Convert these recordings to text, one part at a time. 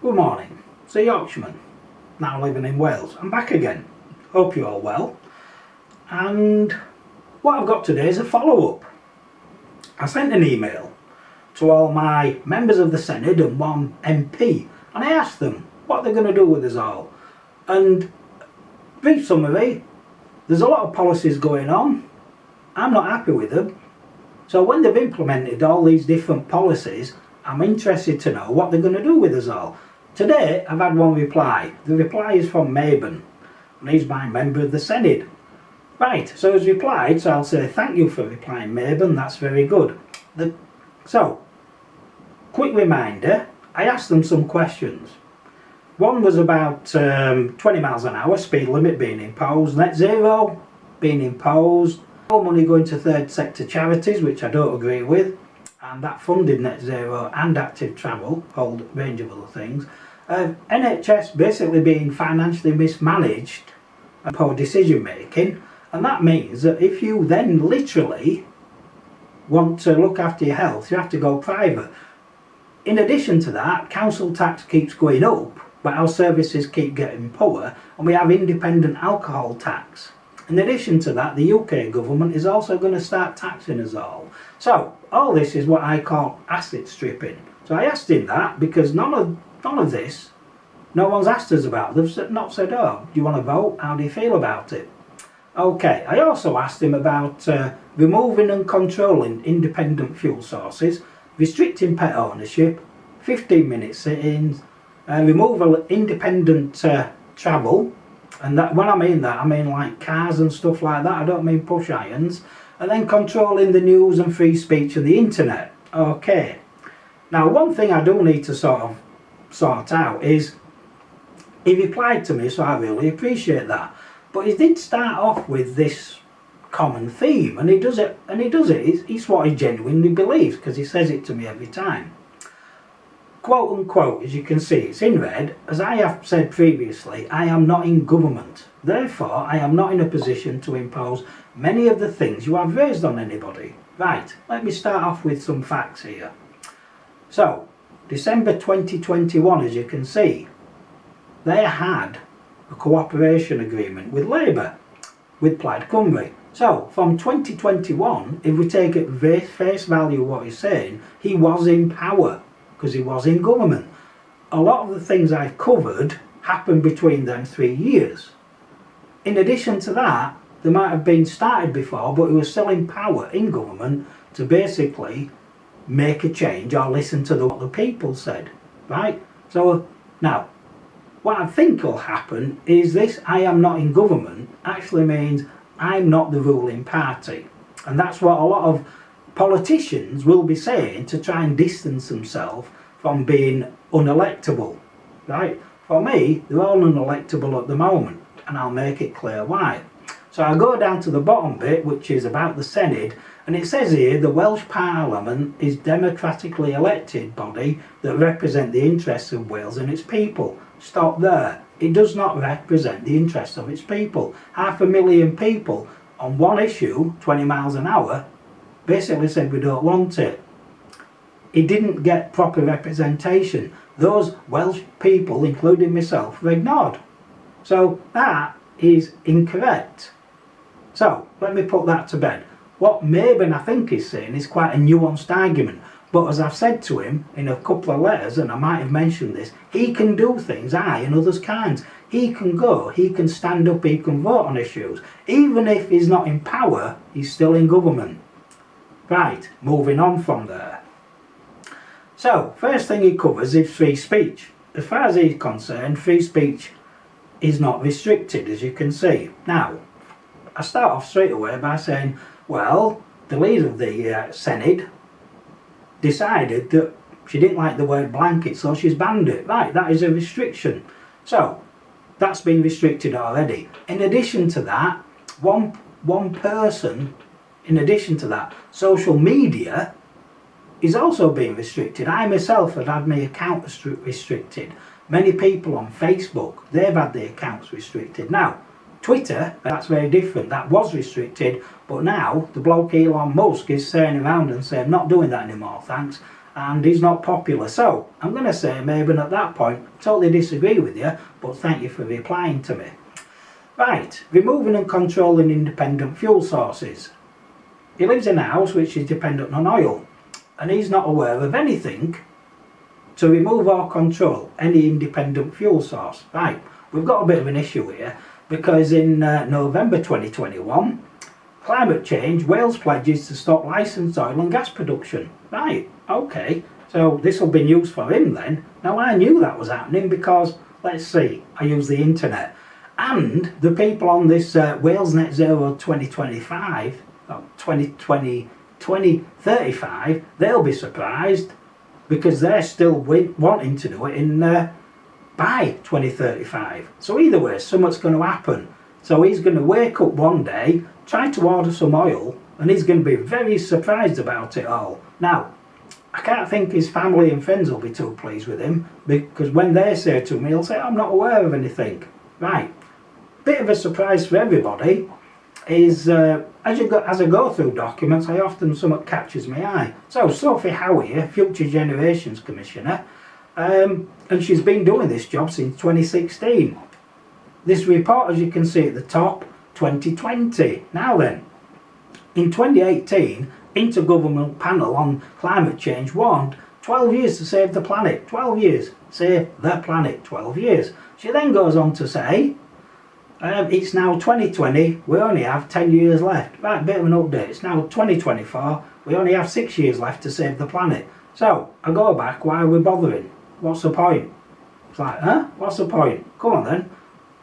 Good morning, it's a Yorkshireman, now living in Wales. I'm back again. Hope you're all well. And what I've got today is a follow-up. I sent an email to all my members of the Senate and one MP, and I asked them what they're going to do with us all. And brief summary, there's a lot of policies going on. I'm not happy with them. So when they've implemented all these different policies, I'm interested to know what they're going to do with us all. Today I've had one reply. The reply is from Mabon, and he's my member of the Senate. Right, so he's replied, so I'll say thank you for replying, Mabon, that's very good. So, quick reminder, I asked them some questions. One was about 20 miles an hour speed limit being imposed, net zero being imposed, more money going to third sector charities, which I don't agree with, and that funded net zero and active travel, a whole range of other things. NHS basically being financially mismanaged and poor decision making, and that means that if you then literally want to look after your health, you have to go private. In addition to that, council tax keeps going up, but our services keep getting poorer, and we have independent alcohol tax. In addition to that, the UK government is also going to start taxing us all. So all this is what I call asset stripping. So I asked him that because none of this, no one's asked us about. They've not said, oh, do you want to vote? How do you feel about it? Okay, I also asked him about removing and controlling independent fuel sources, restricting pet ownership, 15-minute sit-ins, removal of independent travel, and that, when I mean that, I mean like cars and stuff like that, I don't mean push irons, and then controlling the news and free speech and the internet. Okay, now one thing I do need to sort out is, he replied to me, so I really appreciate that. But he did start off with this common theme, and he does it, it's what he genuinely believes, because he says it to me every time. Quote unquote, as you can see, it's in red, as I have said previously, I am not in government. Therefore, I am not in a position to impose many of the things you have raised on anybody. Right, let me start off with some facts here. So, December 2021, as you can see, they had a cooperation agreement with Labour, with Plaid Cymru. So from 2021, if we take at face value what he's saying, he was in power because he was in government. A lot of the things I've covered happened between them 3 years. In addition to that, they might have been started before, but he was still in power in government to basically make a change or listen to what the people said, right? So now, what I think will happen is this I am not in government actually means I'm not the ruling party. And that's what a lot of politicians will be saying to try and distance themselves from being unelectable. Right? For me, they're all unelectable at the moment, and I'll make it clear why. So I go down to the bottom bit, which is about the Senate, and it says here the Welsh Parliament is democratically elected body that represent the interests of Wales and its people. Stop there. It does not represent the interests of its people. 500,000 people on one issue, 20 miles an hour, basically said we don't want it. It didn't get proper representation. Those Welsh people, including myself, were ignored. So that is incorrect. So let me put that to bed. What Mabon I think is saying is quite a nuanced argument. But as I've said to him in a couple of letters, and I might have mentioned this, he can do things I and others can't. He can go, he can stand up, he can vote on issues. Even if he's not in power, he's still in government. Right, moving on from there. So, first thing he covers is free speech. As far as he's concerned, free speech is not restricted, as you can see. Now, I start off straight away by saying, well, the leader of the Senate decided that she didn't like the word blanket, so she's banned it. Right, that is a restriction. So that's been restricted already. In addition to that, one person, in addition to that, social media is also being restricted. I myself have had my account restricted. Many people on Facebook, they've had their accounts restricted. Now, Twitter, that's very different. That was restricted, but now the bloke Elon Musk is turning around and saying, not doing that anymore, thanks. and he's not popular. So I'm going to say, Mabon, at that point, totally disagree with you, but thank you for replying to me. Right, removing and controlling independent fuel sources. He lives in a house which is dependent on oil, and he's not aware of anything to remove or control any independent fuel source. Right, we've got a bit of an issue here, because in November 2021, climate change, Wales pledges to stop licensed oil and gas production. Right, okay, so this will be news for him then. Now I knew that was happening because, let's see, I use the internet. And the people on this Wales Net Zero 2025, 2035, they'll be surprised because they're still wanting to do it in by 2035. So either way, something's going to happen. So he's going to wake up one day, try to order some oil, and he's going to be very surprised about it all. Now, I can't think his family and friends will be too pleased with him, because when they say to me, he'll say, I'm not aware of anything. Right. Bit of a surprise for everybody is as I go through documents, something catches my eye. So Sophie Howie, Future Generations Commissioner, and she's been doing this job since 2016. This report, as you can see at the top, 2020. Now then, in 2018, Intergovernmental Panel on Climate Change warned 12 years to save the planet. 12 years, save the planet, 12 years. She then goes on to say, it's now 2020, we only have 10 years left. Right, bit of an update. It's now 2024, we only have 6 years left to save the planet. So, I go back, why are we bothering? What's the point? It's like, huh? What's the point? Come on then.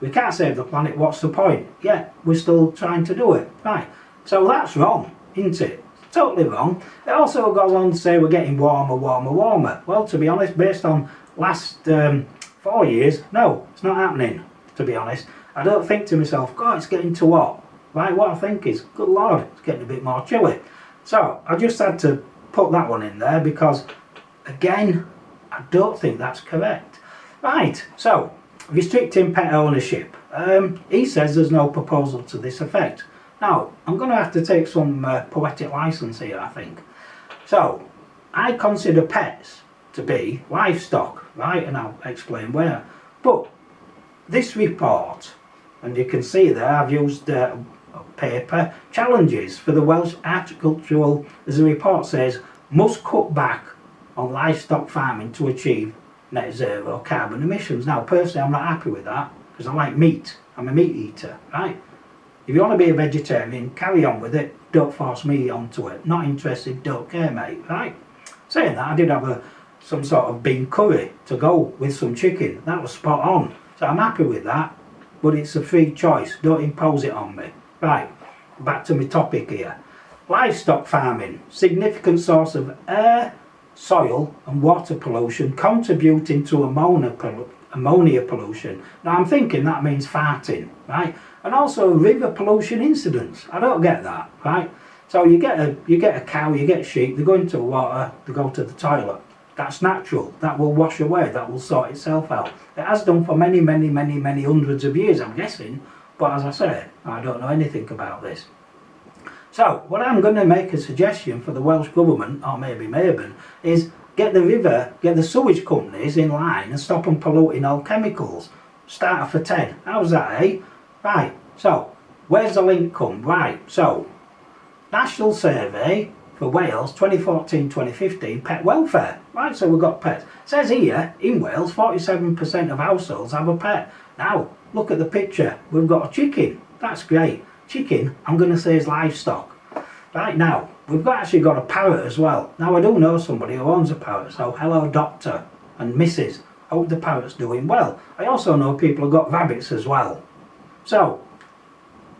We can't save the planet, what's the point? Yeah, we're still trying to do it. Right, so that's wrong, isn't it? Totally wrong. It also goes on to say we're getting warmer, warmer, warmer. Well, to be honest, based on last 4 years, no, it's not happening, to be honest. I don't think to myself, God, it's getting too hot. Right, what I think is, good Lord, it's getting a bit more chilly. So, I just had to put that one in there because, again, I don't think that's correct. Right, so, restricting pet ownership. He says there's no proposal to this effect. Now, I'm going to have to take some poetic license here, I think. So, I consider pets to be livestock, right, and I'll explain where. But this report, and you can see there I've used paper, challenges for the Welsh agricultural, as the report says, must cut back on livestock farming to achieve net zero carbon emissions. Now personally I'm not happy with that because I like meat, I'm a meat eater, right? If you want to be a vegetarian, carry on with it, don't force me onto it. Not interested, don't care mate, right? Saying that, I did have some sort of bean curry to go with some chicken, that was spot on. So I'm happy with that, but it's a free choice, don't impose it on me. Right, back to my topic here. Livestock farming, significant source of air, soil and water pollution, contributing to ammonia pollution. Now I'm thinking that means farting, right? And also river pollution incidents. I don't get that, right? So you get a cow, you get sheep, they go into the water, they go to the toilet. That's natural, that will wash away, that will sort itself out. It has done for many, many, many, many hundreds of years, I'm guessing, but as I say, I don't know anything about this. So, what I'm going to make a suggestion for the Welsh Government, or maybe Mabon, is get the sewage companies in line and stop them polluting all chemicals. Start for 10. How's that, eh? Right, so, where's the link come? Right, so, National Survey for Wales 2014-2015 pet welfare. Right, so we've got pets. It says here, in Wales, 47% of households have a pet. Now, look at the picture. We've got a chicken. That's great. Chicken, I'm going to say, is livestock. Right, now, we've actually got a parrot as well. Now, I do know somebody who owns a parrot, so hello, doctor and Mrs. Hope the parrot's doing well. I also know people who've got rabbits as well. So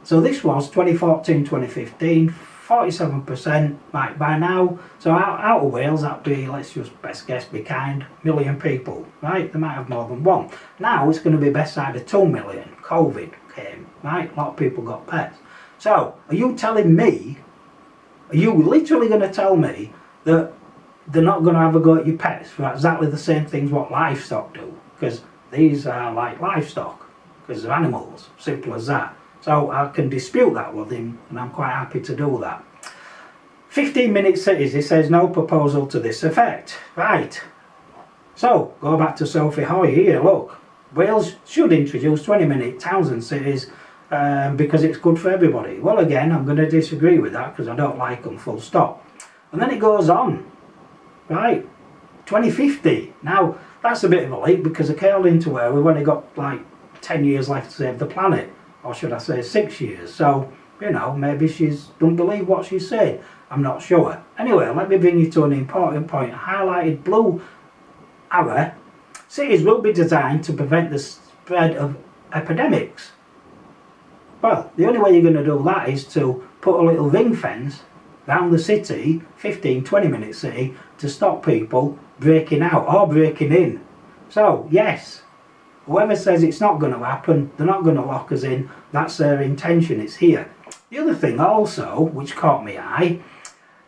this was 2014-2015, 47%, right, by now, so out of Wales, that'd be, let's just best guess, be kind, million people, right? They might have more than one. Now it's going to be best side of 2 million. COVID came, right? A lot of people got pets. So, are you telling me, are you literally going to tell me that they're not going to have a go at your pets for exactly the same things what livestock do? Because these are like livestock, because they're animals, simple as that. So I can dispute that with him, and I'm quite happy to do that. 15-minute cities, he says no proposal to this effect. Right. So, go back to Sophie Hoy here, look. Wales should introduce 20-minute towns and cities because it's good for everybody. Well, again, I'm going to disagree with that because I don't like them, full stop. And then it goes on. Right. 2050. Now, that's a bit of a leap because according to her, we've only got like 10 years left to save the planet. Or should I say 6 years. So, you know, maybe she don't believe what she's saying. I'm not sure. Anyway, let me bring you to an important point. Highlighted blue arrow. Cities will be designed to prevent the spread of epidemics. Well, the only way you're going to do that is to put a little ring fence around the city, 15-20 minute city, to stop people breaking out or breaking in. So, yes, whoever says it's not going to happen, they're not going to lock us in, that's their intention, it's here. The other thing also, which caught my eye,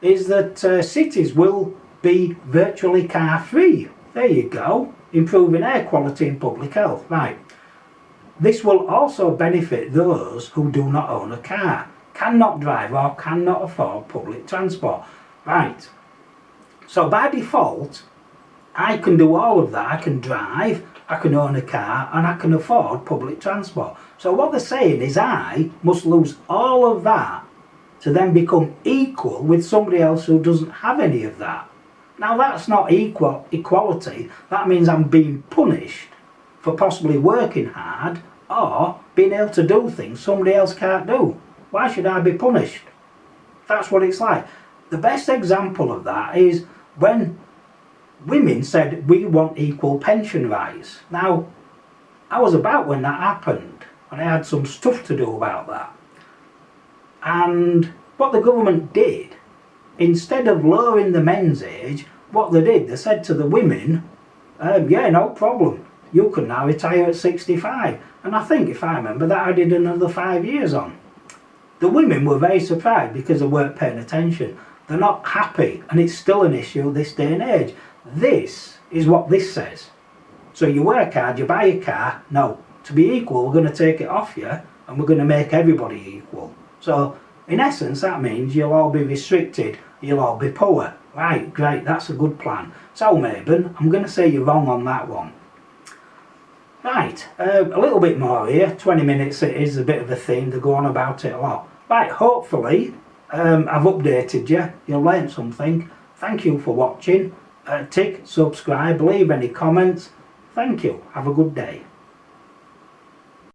is that cities will be virtually car-free. There you go. Improving air quality and public health. Right. This will also benefit those who do not own a car, cannot drive or cannot afford public transport. Right. So by default, I can do all of that. I can drive, I can own a car, and I can afford public transport. So what they're saying is I must lose all of that to then become equal with somebody else who doesn't have any of that. Now that's not equality, that means I'm being punished for possibly working hard or being able to do things somebody else can't do. Why should I be punished? That's what it's like. The best example of that is when women said we want equal pension rights. Now, I was about when that happened and I had some stuff to do about that. And what the government did, instead of lowering the men's age, what they did, they said to the women, yeah, no problem, you can now retire at 65. And I think, if I remember, that I did another 5 years on. The women were very surprised because they weren't paying attention. They're not happy, and it's still an issue this day and age. This is what this says. So you work hard, you buy a car, no. To be equal, we're going to take it off you, and we're going to make everybody equal. So, in essence, that means you'll all be restricted, you'll all be poor. Right, great, that's a good plan. So, Mabon, I'm going to say you're wrong on that one. Right, a little bit more here. 20 minutes it is a bit of a theme, they go on about it a lot. Right, hopefully, I've updated you, you'll learn something. Thank you for watching. Tick, subscribe, leave any comments. Thank you, have a good day.